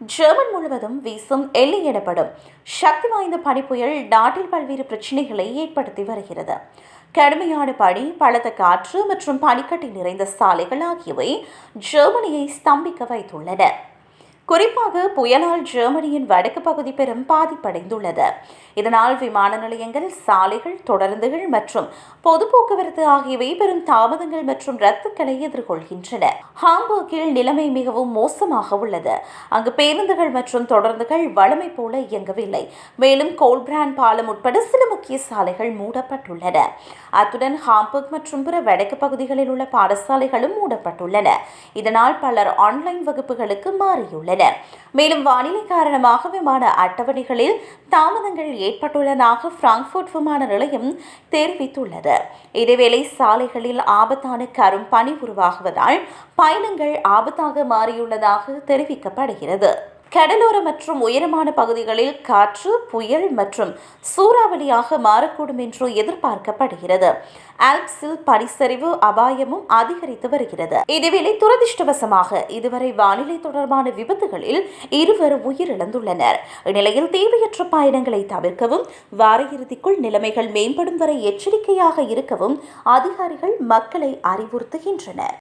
German முழுவதும் வீசும் எல்லி எனப்படும் சக்தி வாய்ந்த பனிப்புயல் நாட்டில் பல்வேறு பிரச்சினைகளை ஏற்படுத்தி வருகிறது. கடுமையான பனி, பலத்த காற்று மற்றும் பனிக்கட்டி நிறைந்த சாலைகள் ஆகியவை ஜெர்மனியை ஸ்தம்பிக்க வைத்துள்ளன. குறிப்பாக புயலால் ஜெர்மனியின் வடக்கு பகுதி பெரும் பாதிப்படைந்துள்ளது. இதனால் விமான நிலையங்கள், சாலைகள், தொடருந்துகள் மற்றும் பொது போக்குவரத்து ஆகியவை பெரும் தாமதங்கள் மற்றும் ரத்துக்களை எதிர்கொள்கின்றன. ஹாம்பர்கில் நிலைமை மிகவும் மோசமாக உள்ளது. அங்கு பேருந்துகள் மற்றும் தொடருந்துகள் வழமை போல இயங்கவில்லை. மேலும் கோல்பிராண்ட் பாலம் உட்பட சில முக்கிய சாலைகள் மூடப்பட்டுள்ளன. அத்துடன் ஹாம்பர்க் மற்றும் பிற வடக்கு பகுதிகளில் உள்ள பாடசாலைகளும் மூடப்பட்டுள்ளன. இதனால் பலர் ஆன்லைன் வகுப்புகளுக்கு மாறியுள்ளனர். மேலும் வானிலை காரணமாக விமான அட்டவணைகளில் தாமதங்கள் ஏற்பட்டுள்ளதாக பிராங்க்ஃபர்ட் விமான நிலையம் தெரிவித்துள்ளது. இதேவேளை சாலைகளில் ஆபத்தான கரும் பனி உருவாகுவதால் பயணங்கள் ஆபத்தாக மாறியுள்ளதாக தெரிவிக்கப்படுகிறது. கடலோர மற்றும் உயரமான பகுதிகளில் காற்று, புயல் மற்றும் சூறாவளியாக மாறக்கூடும் என்று எதிர்பார்க்கப்படுகிறது. ஆல்ப்ஸில் பனிச்சரிவு அபாயமும் அதிகரித்து வருகிறது. இதேவேளை துரதிருஷ்டவசமாக இதுவரை வானிலை தொடர்பான விபத்துகளில் 2 உயிரிழந்துள்ளனர். இந்நிலையில் தேவையற்ற பயணங்களை தவிர்க்கவும், வார இறுதிக்குள் நிலைமைகள் மேம்படும் வரை எச்சரிக்கையாக இருக்கவும் அதிகாரிகள் மக்களை அறிவுறுத்துகின்றனர்.